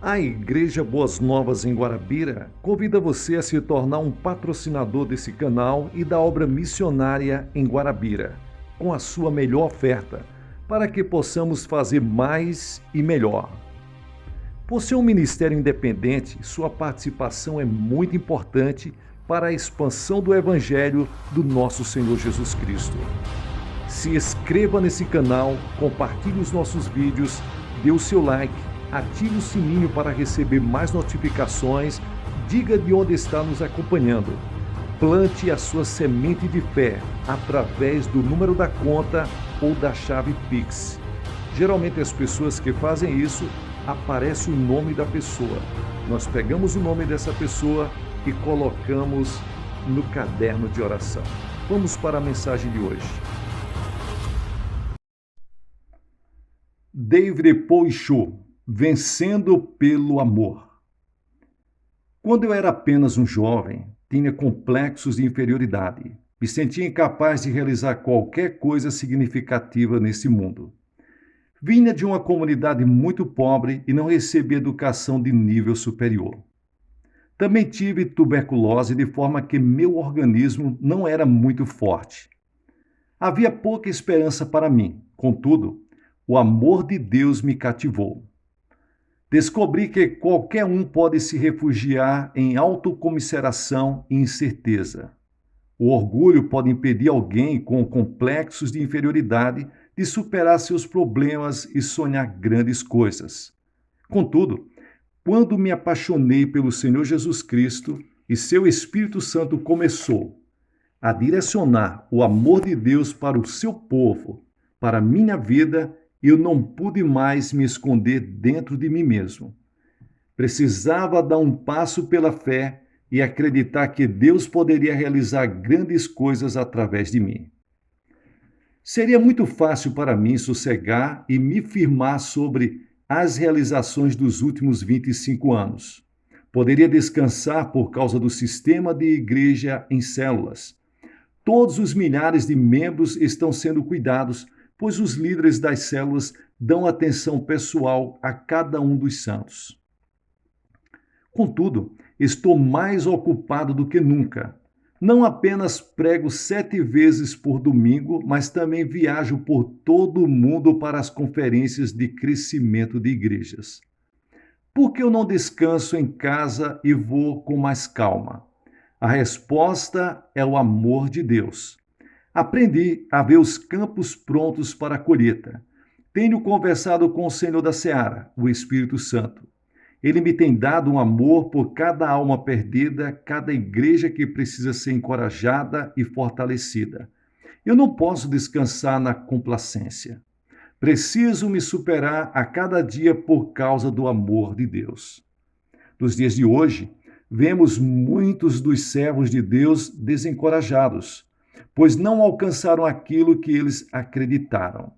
A Igreja Boas Novas em Guarabira convida você a se tornar um patrocinador desse canal e da obra missionária em Guarabira, com a sua melhor oferta, para que possamos fazer mais e melhor. Por ser um ministério independente, sua participação é muito importante para a expansão do Evangelho do nosso Senhor Jesus Cristo. Se inscreva nesse canal, compartilhe os nossos vídeos, dê o seu like, ative o sininho para receber mais notificações, diga de onde está nos acompanhando. Plante a sua semente de fé através do número da conta ou da chave Pix. Geralmente as pessoas que fazem isso, aparece o nome da pessoa. Nós pegamos o nome dessa pessoa e colocamos no caderno de oração. Vamos para a mensagem de hoje. David Poichot, Vencendo pelo Amor. Quando eu era apenas um jovem, tinha complexos de inferioridade. Me sentia incapaz de realizar qualquer coisa significativa nesse mundo. Vinha de uma comunidade muito pobre e não recebia educação de nível superior. Também tive tuberculose, de forma que meu organismo não era muito forte. Havia pouca esperança para mim, contudo, o amor de Deus me cativou. Descobri que qualquer um pode se refugiar em autocomiseração e incerteza. O orgulho pode impedir alguém com complexos de inferioridade de superar seus problemas e sonhar grandes coisas. Contudo, quando me apaixonei pelo Senhor Jesus Cristo e seu Espírito Santo começou a direcionar o amor de Deus para o seu povo, para a minha vida, eu não pude mais me esconder dentro de mim mesmo. Precisava dar um passo pela fé e acreditar que Deus poderia realizar grandes coisas através de mim. Seria muito fácil para mim sossegar e me firmar sobre as realizações dos últimos 25 anos. Poderia descansar por causa do sistema de igreja em células. Todos os milhares de membros estão sendo cuidados, pois os líderes das células dão atenção pessoal a cada um dos santos. Contudo, estou mais ocupado do que nunca. Não apenas prego 7 vezes por domingo, mas também viajo por todo o mundo para as conferências de crescimento de igrejas. Por que eu não descanso em casa e vou com mais calma? A resposta é o amor de Deus. Aprendi a ver os campos prontos para a colheita. Tenho conversado com o Senhor da Seara, o Espírito Santo. Ele me tem dado um amor por cada alma perdida, cada igreja que precisa ser encorajada e fortalecida. Eu não posso descansar na complacência. Preciso me superar a cada dia por causa do amor de Deus. Nos dias de hoje, vemos muitos dos servos de Deus desencorajados, pois não alcançaram aquilo que eles acreditaram.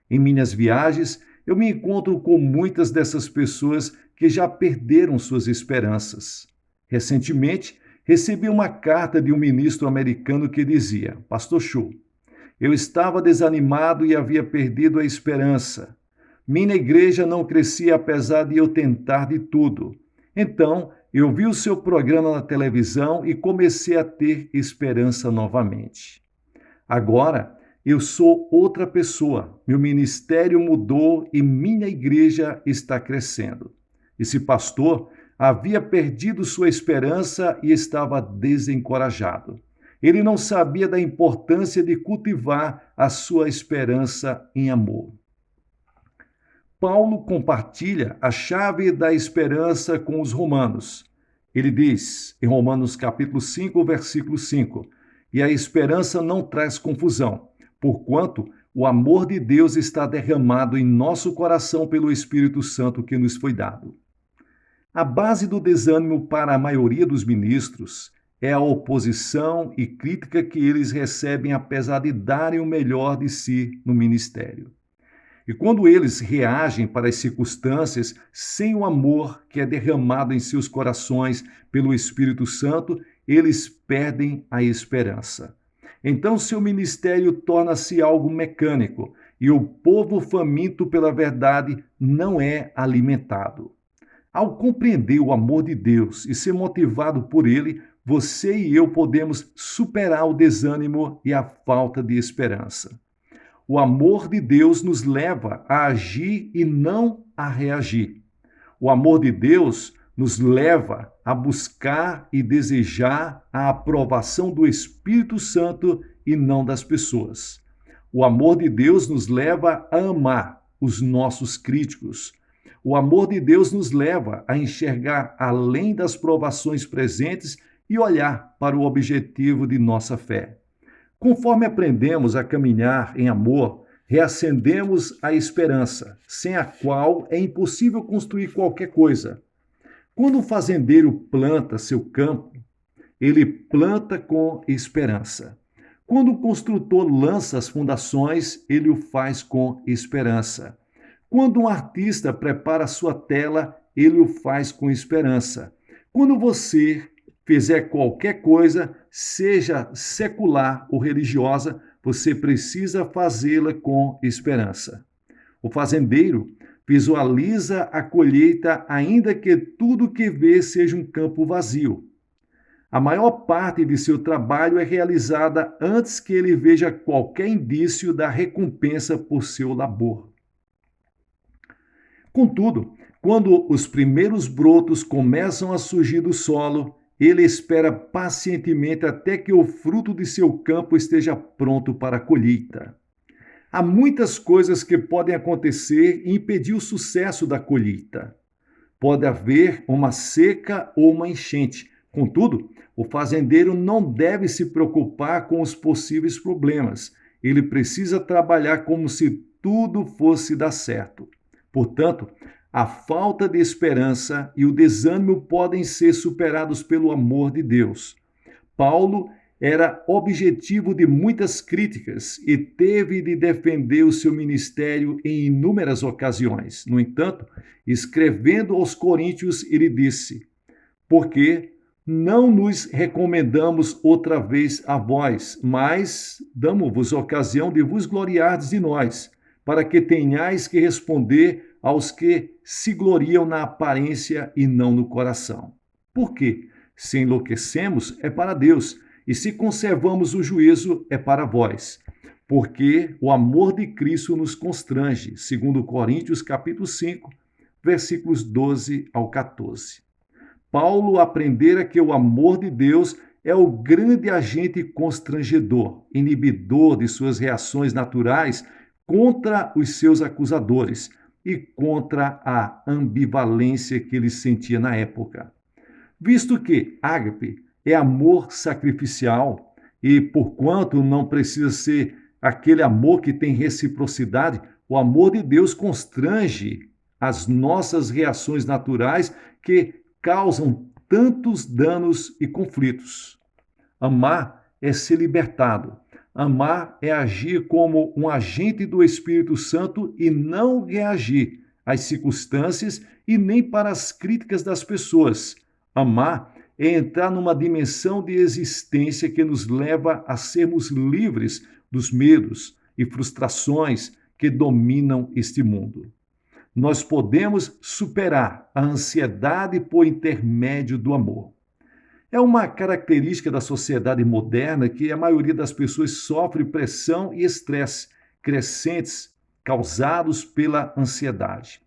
Em minhas viagens, eu me encontro com muitas dessas pessoas que já perderam suas esperanças. Recentemente, recebi uma carta de um ministro americano que dizia: Pastor Chu, eu estava desanimado e havia perdido a esperança. Minha igreja não crescia apesar de eu tentar de tudo. Então, eu vi o seu programa na televisão e comecei a ter esperança novamente. Agora, eu sou outra pessoa. Meu ministério mudou e minha igreja está crescendo. Esse pastor havia perdido sua esperança e estava desencorajado. Ele não sabia da importância de cultivar a sua esperança em amor. Paulo compartilha a chave da esperança com os romanos. Ele diz, em Romanos capítulo 5, versículo 5, e a esperança não traz confusão, porquanto o amor de Deus está derramado em nosso coração pelo Espírito Santo que nos foi dado. A base do desânimo para a maioria dos ministros é a oposição e crítica que eles recebem apesar de darem o melhor de si no ministério. E quando eles reagem para as circunstâncias sem o amor que é derramado em seus corações pelo Espírito Santo, eles perdem a esperança. Então seu ministério torna-se algo mecânico e o povo faminto pela verdade não é alimentado. Ao compreender o amor de Deus e ser motivado por ele, você e eu podemos superar o desânimo e a falta de esperança. O amor de Deus nos leva a agir e não a reagir. O amor de Deus nos leva a buscar e desejar a aprovação do Espírito Santo e não das pessoas. O amor de Deus nos leva a amar os nossos críticos. O amor de Deus nos leva a enxergar além das provações presentes e olhar para o objetivo de nossa fé. Conforme aprendemos a caminhar em amor, reacendemos a esperança, sem a qual é impossível construir qualquer coisa. Quando o fazendeiro planta seu campo, ele planta com esperança. Quando o construtor lança as fundações, ele o faz com esperança. Quando um artista prepara sua tela, ele o faz com esperança. Quando você fizer qualquer coisa, seja secular ou religiosa, você precisa fazê-la com esperança. O fazendeiro visualiza a colheita, ainda que tudo que vê seja um campo vazio. A maior parte de seu trabalho é realizada antes que ele veja qualquer indício da recompensa por seu labor. Contudo, quando os primeiros brotos começam a surgir do solo, ele espera pacientemente até que o fruto de seu campo esteja pronto para a colheita. Há muitas coisas que podem acontecer e impedir o sucesso da colheita. Pode haver uma seca ou uma enchente. Contudo, o fazendeiro não deve se preocupar com os possíveis problemas. Ele precisa trabalhar como se tudo fosse dar certo. Portanto, a falta de esperança e o desânimo podem ser superados pelo amor de Deus. Paulo era objetivo de muitas críticas e teve de defender o seu ministério em inúmeras ocasiões. No entanto, escrevendo aos Coríntios, ele disse: porque não nos recomendamos outra vez a vós, mas damos-vos ocasião de vos gloriardes de nós, para que tenhais que responder aos que se gloriam na aparência e não no coração. Por quê? Se enlouquecemos, é para Deus, e se conservamos o juízo, é para vós. Porque o amor de Cristo nos constrange, segundo Coríntios capítulo 5, versículos 12 ao 14. Paulo aprendera que o amor de Deus é o grande agente constrangedor, inibidor de suas reações naturais contra os seus acusadores e contra a ambivalência que ele sentia na época. Visto que ágape é amor sacrificial e, porquanto não precisa ser aquele amor que tem reciprocidade, o amor de Deus constrange as nossas reações naturais que causam tantos danos e conflitos. Amar é ser libertado. Amar é agir como um agente do Espírito Santo e não reagir às circunstâncias e nem para as críticas das pessoas. Amar é entrar numa dimensão de existência que nos leva a sermos livres dos medos e frustrações que dominam este mundo. Nós podemos superar a ansiedade por intermédio do amor. É uma característica da sociedade moderna que a maioria das pessoas sofre pressão e estresse crescentes causados pela ansiedade.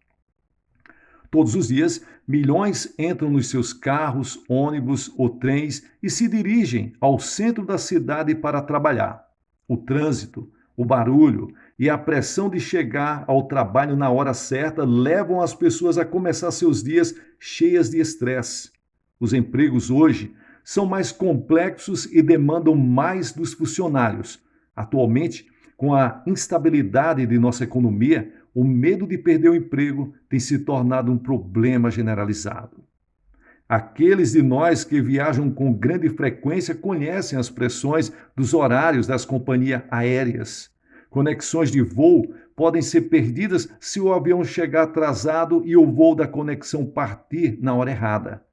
Todos os dias, milhões entram nos seus carros, ônibus ou trens e se dirigem ao centro da cidade para trabalhar. O trânsito, o barulho e a pressão de chegar ao trabalho na hora certa levam as pessoas a começar seus dias cheias de estresse. Os empregos hoje são mais complexos e demandam mais dos funcionários. Atualmente, com a instabilidade de nossa economia, o medo de perder o emprego tem se tornado um problema generalizado. Aqueles de nós que viajam com grande frequência conhecem as pressões dos horários das companhias aéreas. Conexões de voo podem ser perdidas se o avião chegar atrasado e o voo da conexão partir na hora errada.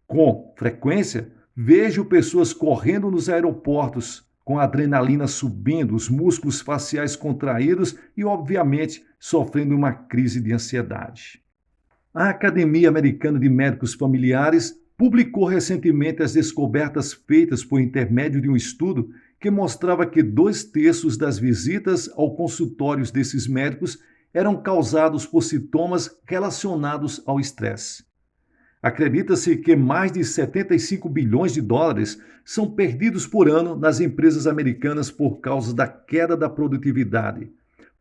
Com frequência, vejo pessoas correndo nos aeroportos, com a adrenalina subindo, os músculos faciais contraídos e, obviamente, sofrendo uma crise de ansiedade. A Academia Americana de Médicos Familiares publicou recentemente as descobertas feitas por intermédio de um estudo que mostrava que 2/3 das visitas ao consultório desses médicos eram causados por sintomas relacionados ao estresse. Acredita-se que mais de 75 bilhões de dólares são perdidos por ano nas empresas americanas por causa da queda da produtividade,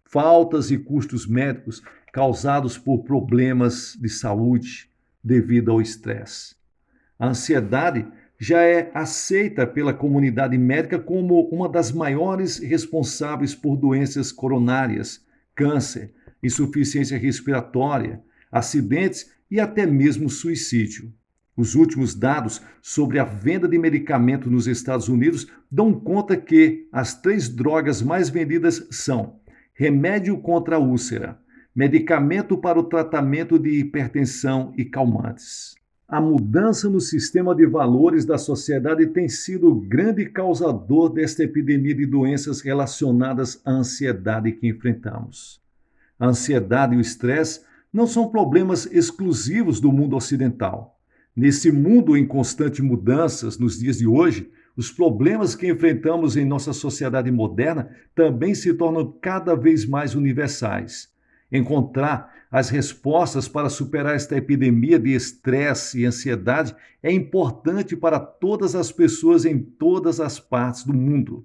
faltas e custos médicos causados por problemas de saúde devido ao estresse. A ansiedade já é aceita pela comunidade médica como uma das maiores responsáveis por doenças coronárias, câncer, insuficiência respiratória, acidentes e até mesmo suicídio. Os últimos dados sobre a venda de medicamentos nos Estados Unidos dão conta que as 3 drogas mais vendidas são remédio contra a úlcera, medicamento para o tratamento de hipertensão e calmantes. A mudança no sistema de valores da sociedade tem sido o grande causador desta epidemia de doenças relacionadas à ansiedade que enfrentamos. A ansiedade e o estresse não são problemas exclusivos do mundo ocidental. Nesse mundo em constante mudanças, nos dias de hoje, os problemas que enfrentamos em nossa sociedade moderna também se tornam cada vez mais universais. Encontrar as respostas para superar esta epidemia de estresse e ansiedade é importante para todas as pessoas em todas as partes do mundo.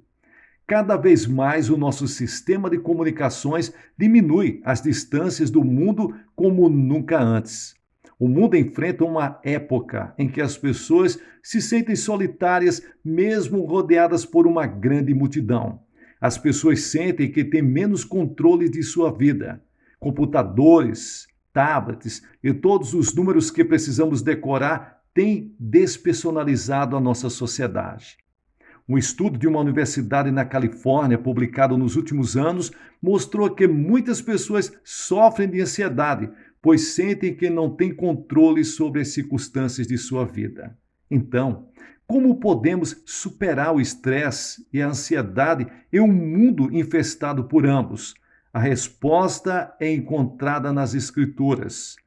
Cada vez mais o nosso sistema de comunicações diminui as distâncias do mundo como nunca antes. O mundo enfrenta uma época em que as pessoas se sentem solitárias, mesmo rodeadas por uma grande multidão. As pessoas sentem que têm menos controle de sua vida. Computadores, tablets e todos os números que precisamos decorar têm despersonalizado a nossa sociedade. Um estudo de uma universidade na Califórnia, publicado nos últimos anos, mostrou que muitas pessoas sofrem de ansiedade, pois sentem que não têm controle sobre as circunstâncias de sua vida. Então, como podemos superar o estresse e a ansiedade em um mundo infestado por ambos? A resposta é encontrada nas Escrituras.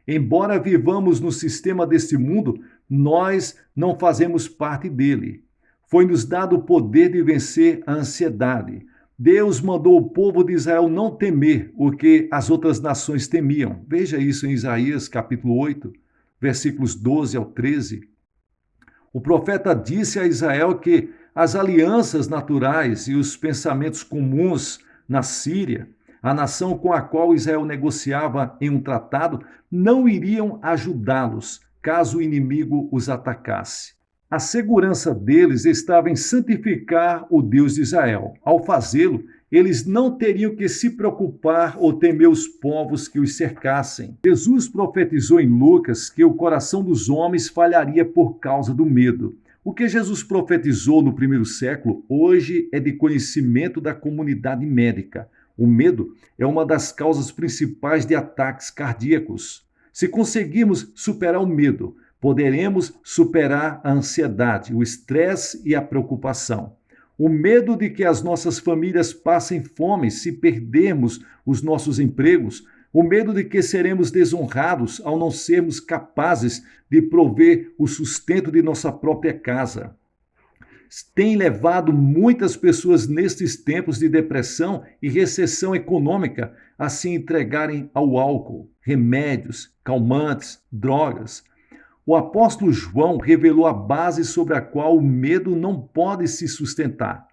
Embora vivamos no sistema deste mundo, nós não fazemos parte dele. Foi-nos dado o poder de vencer a ansiedade. Deus mandou o povo de Israel não temer o que as outras nações temiam. Veja isso em Isaías capítulo 8, versículos 12 ao 13. O profeta disse a Israel que as alianças naturais e os pensamentos comuns na Síria, a nação com a qual Israel negociava em um tratado, não iriam ajudá-los caso o inimigo os atacasse. A segurança deles estava em santificar o Deus de Israel. Ao fazê-lo, eles não teriam que se preocupar ou temer os povos que os cercassem. Jesus profetizou em Lucas que o coração dos homens falharia por causa do medo. O que Jesus profetizou no primeiro século, hoje é de conhecimento da comunidade médica. O medo é uma das causas principais de ataques cardíacos. Se conseguirmos superar o medo, poderemos superar a ansiedade, o estresse e a preocupação. O medo de que as nossas famílias passem fome se perdermos os nossos empregos, o medo de que seremos desonrados ao não sermos capazes de prover o sustento de nossa própria casa. Tem levado muitas pessoas nestes tempos de depressão e recessão econômica a se entregarem ao álcool, remédios, calmantes, drogas. O apóstolo João revelou a base sobre a qual o medo não pode se sustentar.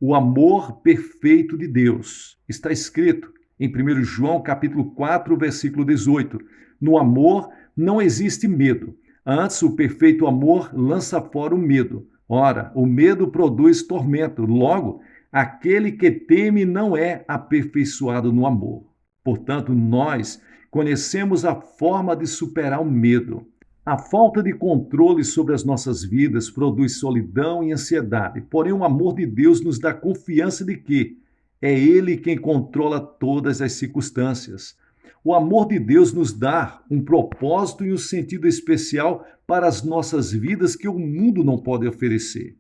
O amor perfeito de Deus. Está escrito em 1 João capítulo 4, versículo 18. No amor não existe medo. Antes, o perfeito amor lança fora o medo. Ora, o medo produz tormento. Logo, aquele que teme não é aperfeiçoado no amor. Portanto, nós conhecemos a forma de superar o medo. A falta de controle sobre as nossas vidas produz solidão e ansiedade. Porém, o amor de Deus nos dá confiança de que é Ele quem controla todas as circunstâncias. O amor de Deus nos dá um propósito e um sentido especial para as nossas vidas que o mundo não pode oferecer.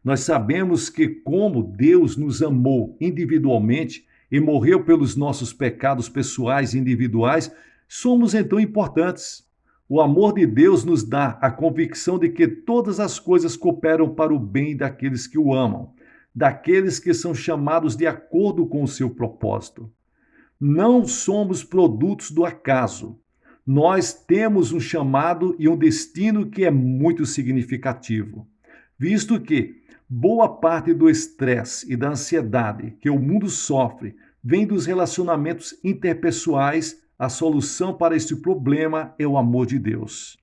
Nós sabemos que, como Deus nos amou individualmente e morreu pelos nossos pecados pessoais e individuais, somos então importantes. O amor de Deus nos dá a convicção de que todas as coisas cooperam para o bem daqueles que o amam, daqueles que são chamados de acordo com o seu propósito. Não somos produtos do acaso. Nós temos um chamado e um destino que é muito significativo, visto que boa parte do estresse e da ansiedade que o mundo sofre vem dos relacionamentos interpessoais. A solução para este problema é o amor de Deus.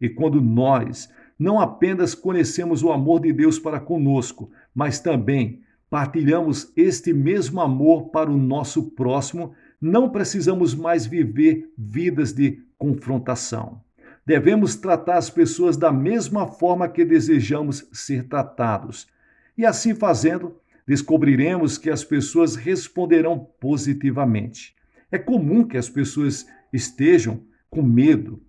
E quando nós não apenas conhecemos o amor de Deus para conosco, mas também partilhamos este mesmo amor para o nosso próximo, não precisamos mais viver vidas de confrontação. Devemos tratar as pessoas da mesma forma que desejamos ser tratados. E assim fazendo, descobriremos que as pessoas responderão positivamente. É comum que as pessoas estejam com medo,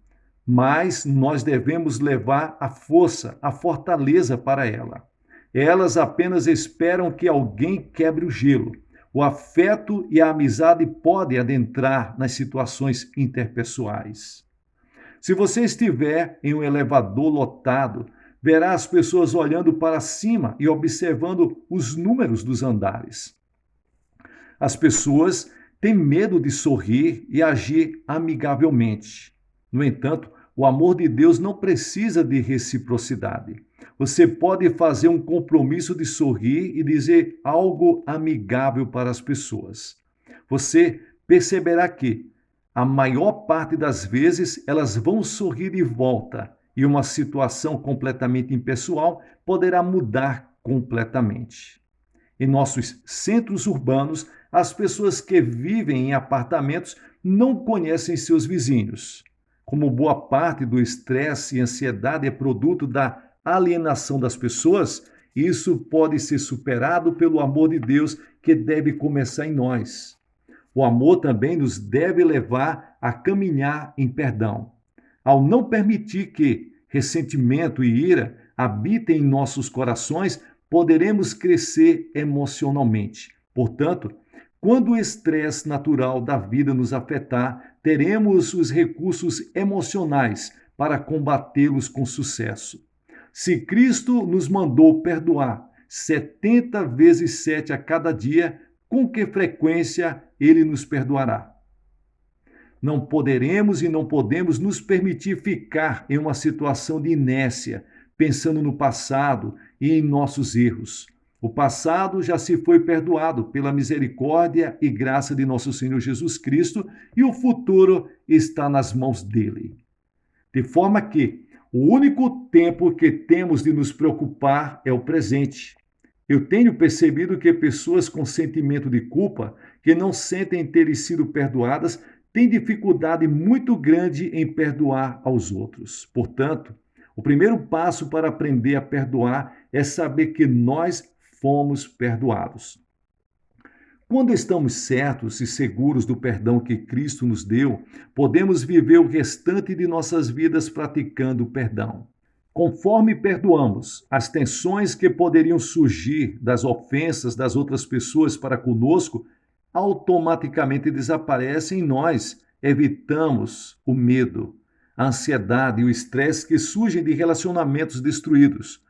mas nós devemos levar a força, a fortaleza para ela. Elas apenas esperam que alguém quebre o gelo. O afeto e a amizade podem adentrar nas situações interpessoais. Se você estiver em um elevador lotado, verá as pessoas olhando para cima e observando os números dos andares. As pessoas têm medo de sorrir e agir amigavelmente. No entanto, o amor de Deus não precisa de reciprocidade. Você pode fazer um compromisso de sorrir e dizer algo amigável para as pessoas. Você perceberá que, a maior parte das vezes, elas vão sorrir de volta e uma situação completamente impessoal poderá mudar completamente. Em nossos centros urbanos, as pessoas que vivem em apartamentos não conhecem seus vizinhos. Como boa parte do estresse e ansiedade é produto da alienação das pessoas, isso pode ser superado pelo amor de Deus que deve começar em nós. O amor também nos deve levar a caminhar em perdão. Ao não permitir que ressentimento e ira habitem em nossos corações, poderemos crescer emocionalmente. Portanto, quando o estresse natural da vida nos afetar, teremos os recursos emocionais para combatê-los com sucesso. Se Cristo nos mandou perdoar 70 vezes 7 a cada dia, com que frequência Ele nos perdoará? Não poderemos e não podemos nos permitir ficar em uma situação de inércia, pensando no passado e em nossos erros. O passado já se foi perdoado pela misericórdia e graça de nosso Senhor Jesus Cristo e o futuro está nas mãos dele. De forma que o único tempo que temos de nos preocupar é o presente. Eu tenho percebido que pessoas com sentimento de culpa, que não sentem terem sido perdoadas, têm dificuldade muito grande em perdoar aos outros. Portanto, o primeiro passo para aprender a perdoar é saber que nós fomos perdoados. Quando estamos certos e seguros do perdão que Cristo nos deu, podemos viver o restante de nossas vidas praticando o perdão. Conforme perdoamos, as tensões que poderiam surgir das ofensas das outras pessoas para conosco automaticamente desaparecem em nós. Evitamos o medo, a ansiedade e o estresse que surgem de relacionamentos destruídos.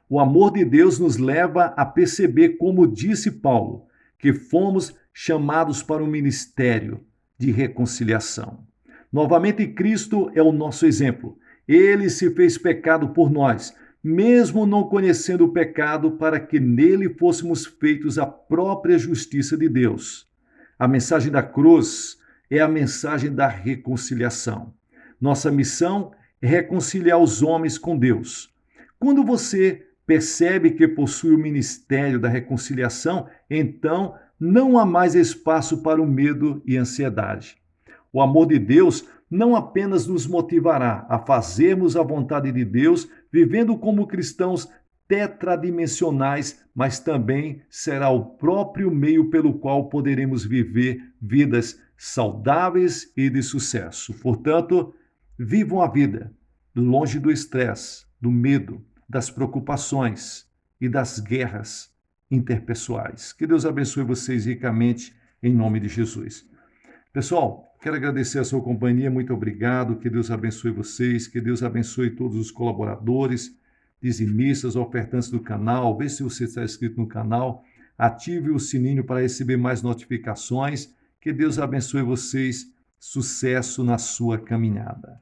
O amor de Deus nos leva a perceber, como disse Paulo, que fomos chamados para um ministério de reconciliação. Novamente, Cristo é o nosso exemplo. Ele se fez pecado por nós, mesmo não conhecendo o pecado, para que nele fôssemos feitos a própria justiça de Deus. A mensagem da cruz é a mensagem da reconciliação. Nossa missão é reconciliar os homens com Deus. Quando você percebe que possui o ministério da reconciliação, então não há mais espaço para o medo e ansiedade. O amor de Deus não apenas nos motivará a fazermos a vontade de Deus, vivendo como cristãos tetradimensionais, mas também será o próprio meio pelo qual poderemos viver vidas saudáveis e de sucesso. Portanto, vivam a vida longe do estresse, do medo, das preocupações e das guerras interpessoais. Que Deus abençoe vocês ricamente em nome de Jesus. Pessoal, Quero agradecer a sua companhia, muito obrigado. Que Deus abençoe vocês, que Deus abençoe todos os colaboradores, dizimistas, ofertantes do canal. Vê se você está inscrito no canal, ative o sininho para receber mais notificações. Que Deus abençoe vocês. Sucesso na sua caminhada.